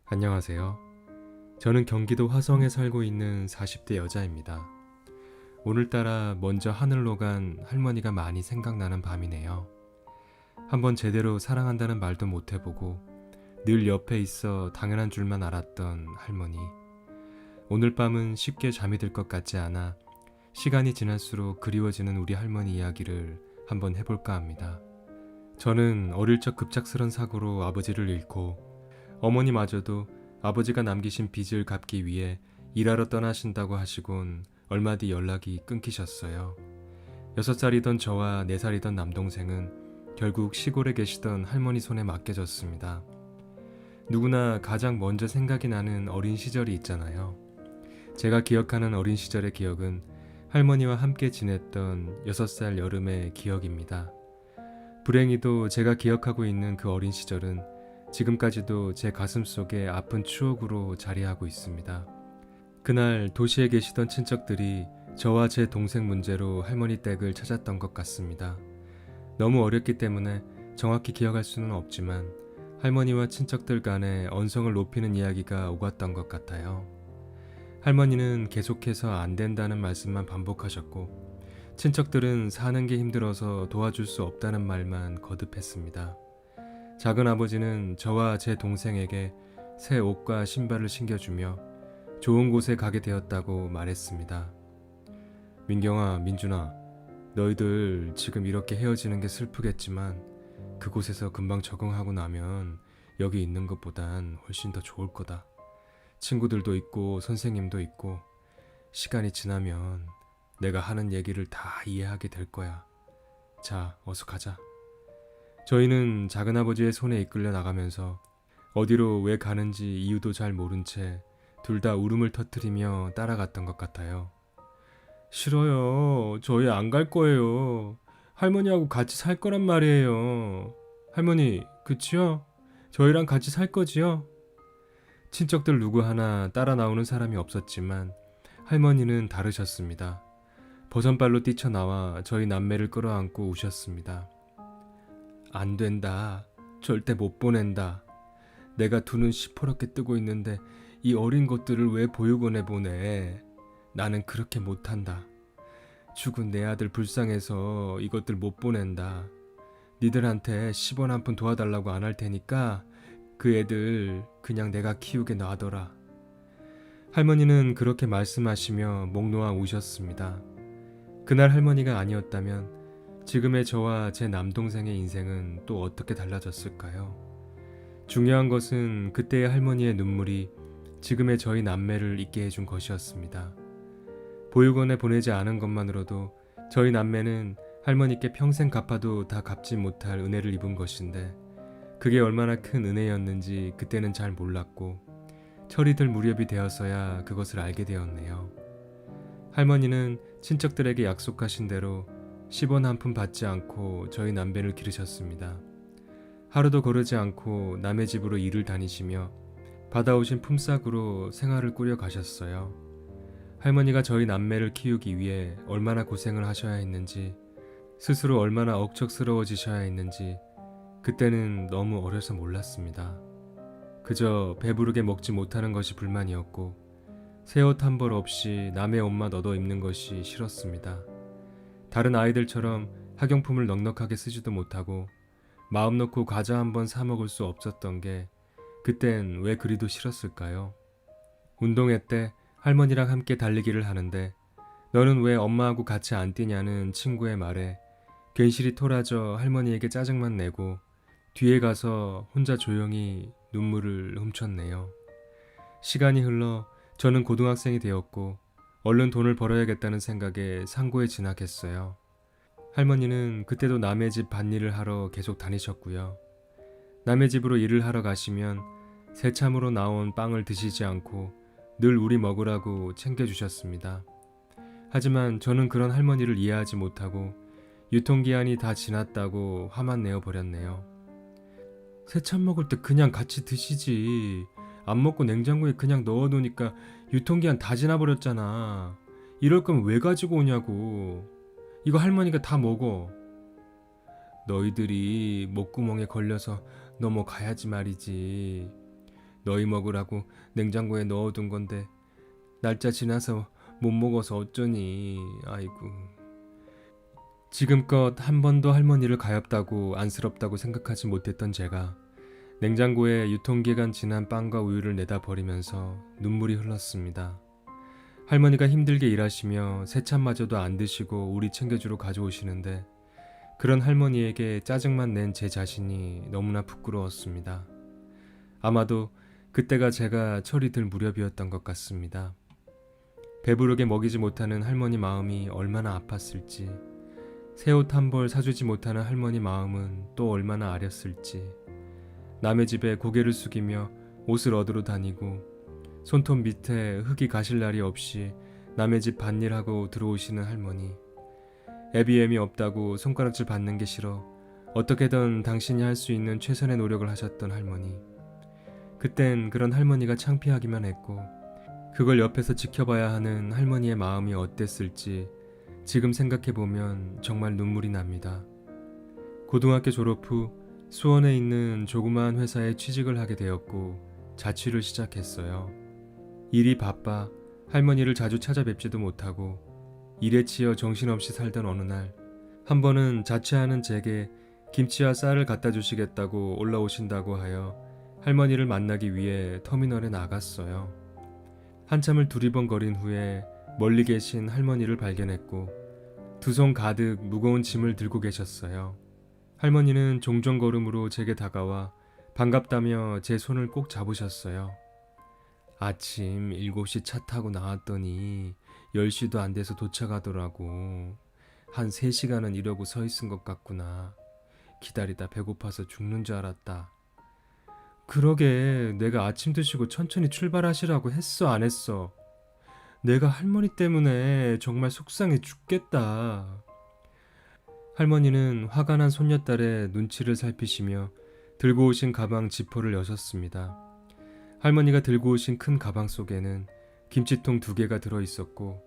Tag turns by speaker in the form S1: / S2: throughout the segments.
S1: 안녕하세요. 저는 경기도 화성에 살고 있는 40대 여자입니다. 오늘따라 먼저 하늘로 간 할머니가 많이 생각나는 밤이네요. 한번 제대로 사랑한다는 말도 못 해보고 늘 옆에 있어 당연한 줄만 알았던 할머니. 오늘 밤은 쉽게 잠이 들 것 같지 않아 시간이 지날수록 그리워지는 우리 할머니 이야기를 한번 해볼까 합니다. 저는 어릴 적 급작스런 사고로 아버지를 잃고 어머니마저도 아버지가 남기신 빚을 갚기 위해 일하러 떠나신다고 하시곤 얼마 뒤 연락이 끊기셨어요. 6살이던 저와 4살이던 남동생은 결국 시골에 계시던 할머니 손에 맡겨졌습니다. 누구나 가장 먼저 생각이 나는 어린 시절이 있잖아요. 제가 기억하는 어린 시절의 기억은 할머니와 함께 지냈던 6살 여름의 기억입니다. 불행히도 제가 기억하고 있는 그 어린 시절은 지금까지도 제 가슴 속에 아픈 추억으로 자리하고 있습니다. 그날 도시에 계시던 친척들이 저와 제 동생 문제로 할머니 댁을 찾았던 것 같습니다. 너무 어렸기 때문에 정확히 기억할 수는 없지만 할머니와 친척들 간에 언성을 높이는 이야기가 오갔던 것 같아요. 할머니는 계속해서 안 된다는 말씀만 반복하셨고 친척들은 사는 게 힘들어서 도와줄 수 없다는 말만 거듭했습니다. 작은 아버지는 저와 제 동생에게 새 옷과 신발을 신겨주며 좋은 곳에 가게 되었다고 말했습니다. 민경아, 민준아, 너희들 지금 이렇게 헤어지는 게 슬프겠지만 그곳에서 금방 적응하고 나면 여기 있는 것보단 훨씬 더 좋을 거다. 친구들도 있고 선생님도 있고 시간이 지나면 내가 하는 얘기를 다 이해하게 될 거야. 자, 어서 가자. 저희는 작은아버지의 손에 이끌려 나가면서 어디로 왜 가는지 이유도 잘 모른 채 둘 다 울음을 터뜨리며 따라갔던 것 같아요. 싫어요. 저희 안 갈 거예요. 할머니하고 같이 살 거란 말이에요. 할머니, 그치요? 저희랑 같이 살 거지요? 친척들 누구 하나 따라 나오는 사람이 없었지만 할머니는 다르셨습니다. 버선발로 뛰쳐나와 저희 남매를 끌어안고 우셨습니다. 안 된다. 절대 못 보낸다. 내가 두 눈 시퍼렇게 뜨고 있는데 이 어린 것들을 왜 보육원에 보내. 나는 그렇게 못한다. 죽은 내 아들 불쌍해서 이것들 못 보낸다. 니들한테 10원 한 푼 도와달라고 안 할 테니까 그 애들 그냥 내가 키우게 놔둬라. 할머니는 그렇게 말씀하시며 목 놓아 우셨습니다. 그날 할머니가 아니었다면 지금의 저와 제 남동생의 인생은 또 어떻게 달라졌을까요? 중요한 것은 그때의 할머니의 눈물이 지금의 저희 남매를 있게 해준 것이었습니다. 보육원에 보내지 않은 것만으로도 저희 남매는 할머니께 평생 갚아도 다 갚지 못할 은혜를 입은 것인데 그게 얼마나 큰 은혜였는지 그때는 잘 몰랐고 철이 들 무렵이 되어서야 그것을 알게 되었네요. 할머니는 친척들에게 약속하신 대로 10원 한 푼 받지 않고 저희 남매를 기르셨습니다. 하루도 거르지 않고 남의 집으로 일을 다니시며 받아오신 품삯으로 생활을 꾸려 가셨어요. 할머니가 저희 남매를 키우기 위해 얼마나 고생을 하셔야 했는지, 스스로 얼마나 억척스러워지셔야 했는지 그때는 너무 어려서 몰랐습니다. 그저 배부르게 먹지 못하는 것이 불만이었고 새 옷 한 벌 없이 남의 옷만 얻어 입는 것이 싫었습니다. 다른 아이들처럼 학용품을 넉넉하게 쓰지도 못하고 마음 놓고 과자 한 번 사 먹을 수 없었던 게 그땐 왜 그리도 싫었을까요? 운동회 때 할머니랑 함께 달리기를 하는데 너는 왜 엄마하고 같이 안 뛰냐는 친구의 말에 괜시리 토라져 할머니에게 짜증만 내고 뒤에 가서 혼자 조용히 눈물을 훔쳤네요. 시간이 흘러 저는 고등학생이 되었고 얼른 돈을 벌어야겠다는 생각에 상고에 진학했어요. 할머니는 그때도 남의 집 밭일을 하러 계속 다니셨고요. 남의 집으로 일을 하러 가시면 새참으로 나온 빵을 드시지 않고 늘 우리 먹으라고 챙겨주셨습니다. 하지만 저는 그런 할머니를 이해하지 못하고 유통기한이 다 지났다고 화만 내어버렸네요. 새참 먹을 때 그냥 같이 드시지. 안 먹고 냉장고에 그냥 넣어놓으니까 유통기한 다 지나버렸잖아. 이럴 거면 왜 가지고 오냐고. 이거 할머니가 다 먹어. 너희들이 목구멍에 걸려서 넘어가야지 말이지. 너희 먹으라고 냉장고에 넣어둔 건데 날짜 지나서 못 먹어서 어쩌니. 아이고. 지금껏 한 번도 할머니를 가엾다고 안쓰럽다고 생각하지 못했던 제가 냉장고에 유통기간 지난 빵과 우유를 내다 버리면서 눈물이 흘렀습니다. 할머니가 힘들게 일하시며 새참마저도 안 드시고 우리 챙겨주러 가져오시는데 그런 할머니에게 짜증만 낸 제 자신이 너무나 부끄러웠습니다. 아마도 그때가 제가 철이 들 무렵이었던 것 같습니다. 배부르게 먹이지 못하는 할머니 마음이 얼마나 아팠을지, 새 옷 한 벌 사주지 못하는 할머니 마음은 또 얼마나 아렸을지, 남의 집에 고개를 숙이며 옷을 얻으러 다니고 손톱 밑에 흙이 가실 날이 없이 남의 집 밭일하고 들어오시는 할머니, 애비애미 없다고 손가락질 받는 게 싫어 어떻게든 당신이 할 수 있는 최선의 노력을 하셨던 할머니. 그땐 그런 할머니가 창피하기만 했고 그걸 옆에서 지켜봐야 하는 할머니의 마음이 어땠을지 지금 생각해보면 정말 눈물이 납니다. 고등학교 졸업 후 수원에 있는 조그마한 회사에 취직을 하게 되었고 자취를 시작했어요. 일이 바빠 할머니를 자주 찾아뵙지도 못하고 일에 치여 정신없이 살던 어느 날 한 번은 자취하는 제게 김치와 쌀을 갖다 주시겠다고 올라오신다고 하여 할머니를 만나기 위해 터미널에 나갔어요. 한참을 두리번거린 후에 멀리 계신 할머니를 발견했고 두 손 가득 무거운 짐을 들고 계셨어요. 할머니는 종종 걸음으로 제게 다가와 반갑다며 제 손을 꼭 잡으셨어요. 아침 7시 차 타고 나왔더니 10시도 안 돼서 도착하더라고. 한 3시간은 이러고 서 있은 것 같구나. 기다리다 배고파서 죽는 줄 알았다. 그러게 내가 아침 드시고 천천히 출발하시라고 했어 안 했어? 내가 할머니 때문에 정말 속상해 죽겠다. 할머니는 화가 난 손녀딸의 눈치를 살피시며 들고 오신 가방 지퍼를 여셨습니다. 할머니가 들고 오신 큰 가방 속에는 김치통 2개가 들어있었고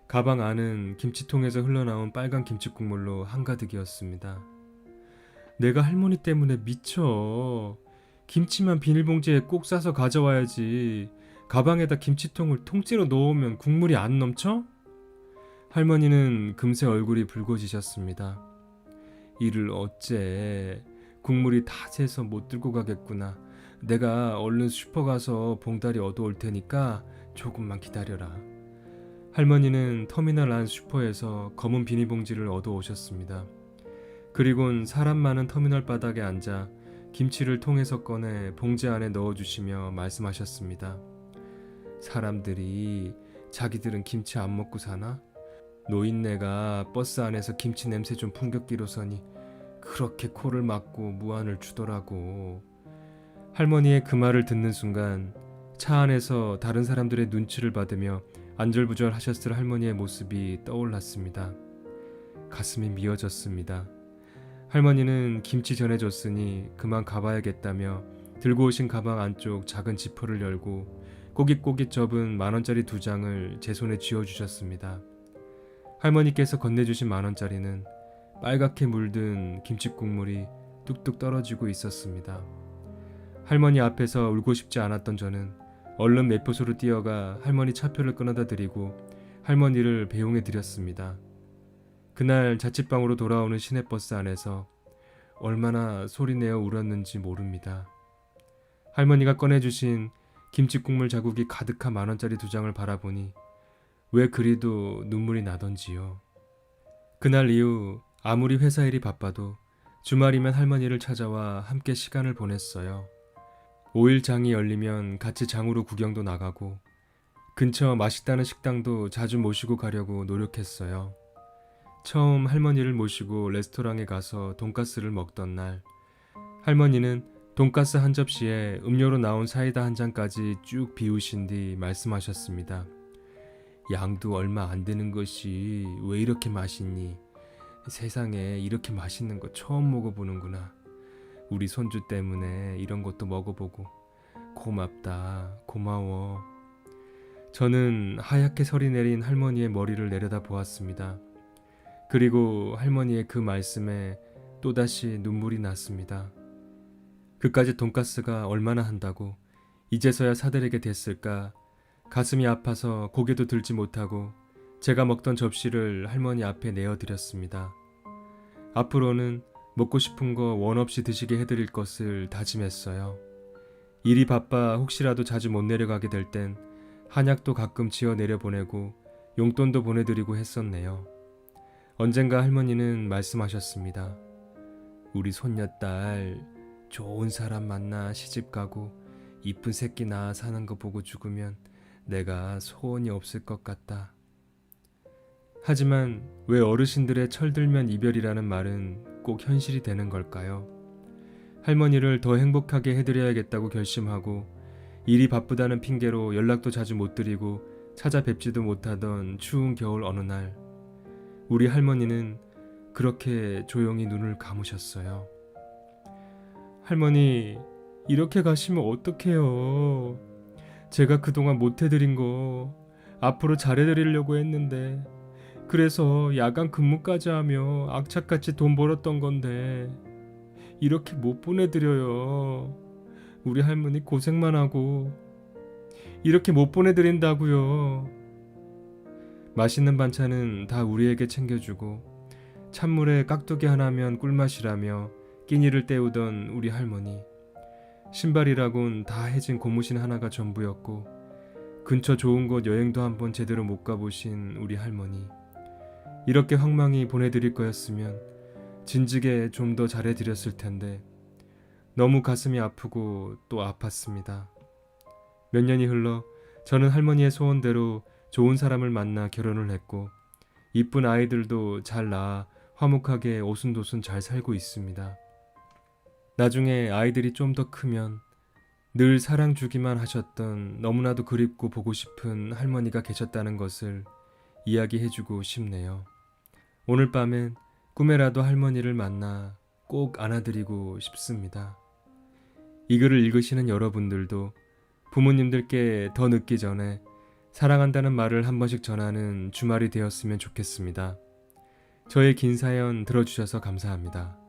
S1: 가방 안은 김치통에서 흘러나온 빨간 김치국물로 한가득이었습니다. 내가 할머니 때문에 미쳐. 김치만 비닐봉지에 꼭 싸서 가져와야지. 가방에다 김치통을 통째로 넣으면 국물이 안 넘쳐? 할머니는 금세 얼굴이 붉어지셨습니다. 이를 어째. 국물이 다 새서 못 들고 가겠구나. 내가 얼른 슈퍼 가서 봉다리 얻어올 테니까 조금만 기다려라. 할머니는 터미널 안 슈퍼에서 검은 비닐봉지를 얻어오셨습니다. 그리곤 사람 많은 터미널 바닥에 앉아 김치를 통에서 꺼내 봉지 안에 넣어주시며 말씀하셨습니다. 사람들이 자기들은 김치 안 먹고 사나? 노인네가 버스 안에서 김치 냄새 좀 풍겼기로서니 그렇게 코를 막고 무안을 주더라고. 할머니의 그 말을 듣는 순간 차 안에서 다른 사람들의 눈치를 받으며 안절부절 하셨을 할머니의 모습이 떠올랐습니다. 가슴이 미어졌습니다. 할머니는 김치 전해줬으니 그만 가봐야겠다며 들고 오신 가방 안쪽 작은 지퍼를 열고 꼬깃꼬깃 접은 10,000원짜리 2장을 제 손에 쥐어주셨습니다. 할머니께서 건네주신 10,000원짜리는 빨갛게 물든 김치국물이 뚝뚝 떨어지고 있었습니다. 할머니 앞에서 울고 싶지 않았던 저는 얼른 매표소로 뛰어가 할머니 차표를 끊어다 드리고 할머니를 배웅해 드렸습니다. 그날 자취방으로 돌아오는 시내버스 안에서 얼마나 소리내어 울었는지 모릅니다. 할머니가 꺼내주신 김치국물 자국이 가득한 10,000원짜리 2장을 바라보니 왜 그리도 눈물이 나던지요. 그날 이후 아무리 회사 일이 바빠도 주말이면 할머니를 찾아와 함께 시간을 보냈어요. 5일 장이 열리면 같이 장으로 구경도 나가고 근처 맛있다는 식당도 자주 모시고 가려고 노력했어요. 처음 할머니를 모시고 레스토랑에 가서 돈가스를 먹던 날 할머니는 돈가스 한 접시에 음료로 나온 사이다 한 잔까지 쭉 비우신 뒤 말씀하셨습니다. 양도 얼마 안 되는 것이 왜 이렇게 맛있니? 세상에 이렇게 맛있는 거 처음 먹어보는구나. 우리 손주 때문에 이런 것도 먹어보고 고맙다, 고마워. 저는 하얗게 설이 내린 할머니의 머리를 내려다 보았습니다. 그리고 할머니의 그 말씀에 또다시 눈물이 났습니다. 그까짓 돈가스가 얼마나 한다고 이제서야 사들이게 됐을까 가슴이 아파서 고개도 들지 못하고 제가 먹던 접시를 할머니 앞에 내어드렸습니다. 앞으로는 먹고 싶은 거 원 없이 드시게 해드릴 것을 다짐했어요. 일이 바빠 혹시라도 자주 못 내려가게 될 땐 한약도 가끔 지어 내려보내고 용돈도 보내드리고 했었네요. 언젠가 할머니는 말씀하셨습니다. 우리 손녀딸 좋은 사람 만나 시집가고 이쁜 새끼 낳아 사는 거 보고 죽으면 내가 소원이 없을 것 같다. 하지만 왜 어르신들의 철들면 이별이라는 말은 꼭 현실이 되는 걸까요? 할머니를 더 행복하게 해드려야겠다고 결심하고 일이 바쁘다는 핑계로 연락도 자주 못 드리고 찾아뵙지도 못하던 추운 겨울 어느 날 우리 할머니는 그렇게 조용히 눈을 감으셨어요. 할머니, 이렇게 가시면 어떡해요? 제가 그동안 못 해드린 거 앞으로 잘해드리려고 했는데 그래서 야간 근무까지 하며 악착같이 돈 벌었던 건데 이렇게 못 보내드려요. 우리 할머니 고생만 하고 이렇게 못 보내드린다고요. 맛있는 반찬은 다 우리에게 챙겨주고 찬물에 깍두기 하나면 꿀맛이라며 끼니를 때우던 우리 할머니. 신발이라곤 다 해진 고무신 하나가 전부였고 근처 좋은 곳 여행도 한번 제대로 못 가보신 우리 할머니. 이렇게 황망히 보내드릴 거였으면 진즉에 좀 더 잘해드렸을 텐데 너무 가슴이 아프고 또 아팠습니다. 몇 년이 흘러 저는 할머니의 소원대로 좋은 사람을 만나 결혼을 했고 이쁜 아이들도 잘 낳아 화목하게 오순도순 잘 살고 있습니다. 나중에 아이들이 좀 더 크면 늘 사랑 주기만 하셨던 너무나도 그립고 보고 싶은 할머니가 계셨다는 것을 이야기해주고 싶네요. 오늘 밤엔 꿈에라도 할머니를 만나 꼭 안아드리고 싶습니다. 이 글을 읽으시는 여러분들도 부모님들께 더 늦기 전에 사랑한다는 말을 한 번씩 전하는 주말이 되었으면 좋겠습니다. 저의 긴 사연 들어주셔서 감사합니다.